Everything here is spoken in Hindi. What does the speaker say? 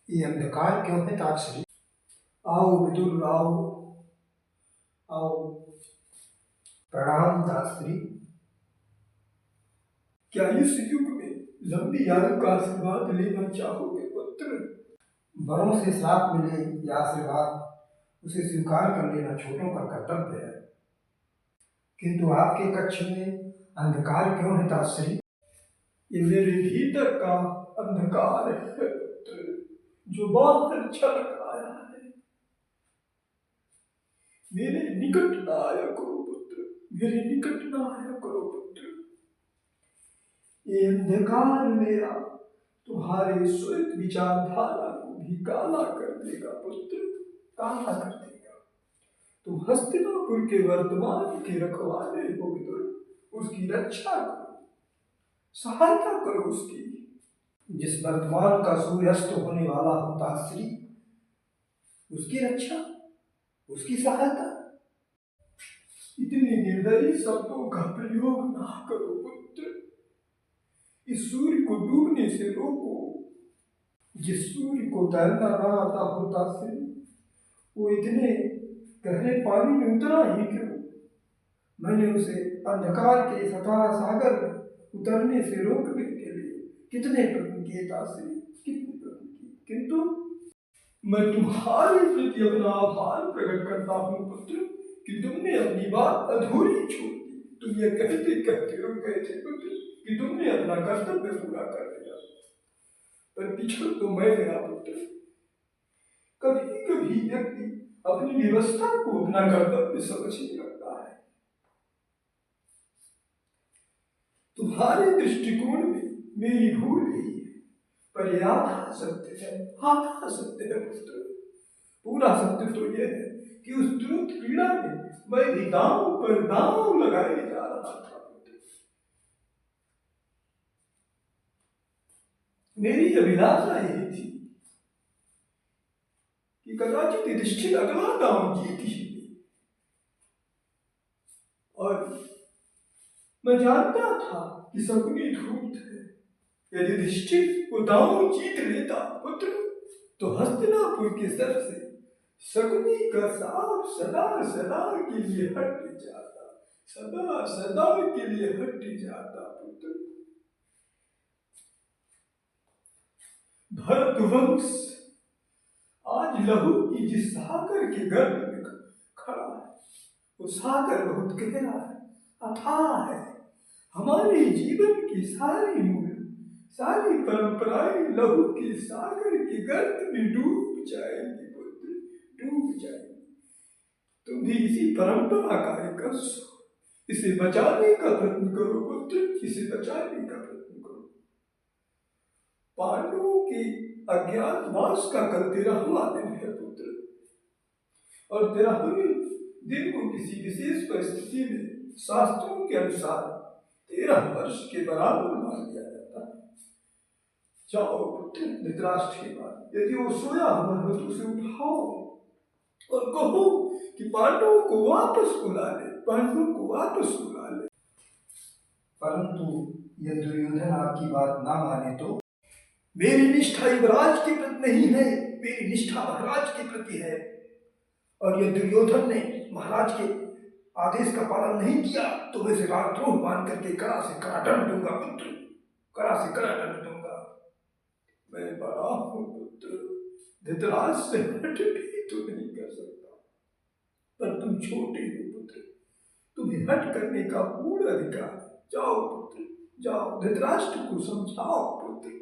ये अंधकार क्यों है ताक्षरी? आओ विदुर आओ, आओ। प्रणाम ताक्षरी। क्या इस युग में लंबी आयु का आशीर्वाद लेना चाहोगे पुत्र? बड़ों से श्राप मिले या आशीर्वाद, उसे स्वीकार कर लेना छोटों का कर्तव्य है। किंतु आपके कक्ष में अंधकार क्यों है ताक्षरी? ये मेरे भीतर का अंधकार है पुत्र, जो बाहर छलक आया है। मेरे निकट न आया करो पुत्र, मेरे निकट न आया करो पुत्र। ये अंधकार मेरा तुम्हारे श्वेत विचारधारा को भी काला कर देगा पुत्र, काला कर देगा। तुम हस्तिनापुर के वर्तमान के रखवाले हो विदुर, उसकी रक्षा करो, सहायता करो उसकी। जिस वर्तमान का सूर्यास्त होने वाला हो ताक्षरी, उसकी रक्षा, उसकी सहायता। इतने निर्दयी शब्दों का प्रयोग ना करो पुत्र। इस सूर्य को डूबने से रोको। जिस सूर्य को तैरना ना आता हो ताक्षरी, वो इतने गहरे पानी में उतरा ही क्यों? मैंने उसे अंधकार के इस अथाह सागर में उतरने से रोकने के लिए कितने प्रयत्न किए ताक्षरी, कितने प्रयत्न किए, किंतु मैं तुम्हारे प्रति अपना आभार प्रकट करता हूँ पुत्र कि तुमने अपनी बात अधूरी छोड़ दी। तुम ये कहते कहते रुक गए थे पुत्र कि तुमने अपना कर्तव्य पूरा कर दिया, पर पिछड़ तो मैं गया पुत्र। कभी कभी व्यक्ति अपनी व्यवस्था को अपना कर्तव्य समझने लगता है। तुम्हारे दृष्टिकोण में मेरी भूल यही है, पर यह आधा सत्य है, आधा सत्य है पुत्र। पूरा सत्य तो यह है कि उस द्रुत क्रीड़ा में मैं भी दांव पर दांव लगाए जा रहा था पुत्र। मेरी अभिलाषा यही थी कि कदाचित युधिष्ठिर अगला दांव जीत ही ले, और मैं जानता था कि शकुनी धूर्त है। यदि युधिष्ठिर वो दांव जीत लेता पुत्र, तो हस्तिनापुर के सर से शकुनी का साप सदा सदा के लिए हट जाता, सदा सदा के लिए हट जाता पुत्र। भरतवंश आज लहू की जिस सागर के गर्भ में खड़ा है, वो सागर बहुत गहरा है, अथाह है। हमारे जीवन की सारी मूल्य, सारी परंपराएं लहू के सागर के गर्भ में डूब जाएंगी पुत्र, डूब जाएंगी। तुम भी इसी परंपरा का एक अंश हो। इसे बचाने का प्रयत्न करो पुत्र, इसे बचाने का प्रयत्न करो। पांडवों के अज्ञातवास का कल 13वां दिन है पुत्र, और 13वें दिन को किसी विशेष परिस्थिति में शास्त्रों के अनुसार 13 वर्ष के बराबर मान लिया जाता है। जाओ पुत्र धृतराष्ट्र के बाद, यदि वो सोया हुआ हो तो उसे उठाओ और कहो कि पांडवों को वापस बुला ले, पांडवों को वापस बुला ले। परंतु यदि दुर्योधन आपकी बात ना माने तो? मेरी निष्ठा युवराज के प्रति नहीं है, मेरी निष्ठा महाराज के प्रति है। और यदि दुर्योधन ने महाराज के आदेश का पालन नहीं किया तो मैं उसे राजद्रोह मान करके कड़ा से कड़ा दंड दूंगा पुत्र, कड़ा से कड़ा दंड दूंगा। मैं बड़ा हूं पुत्र, धृतराष्ट्र से हट भी तो नहीं कर सकता, पर तुम छोटे हो पुत्र, तुम्हें हट करने का पूर्ण अधिकार। जाओ पुत्र, जाओ धृतराष्ट्र को समझाओ पुत्र।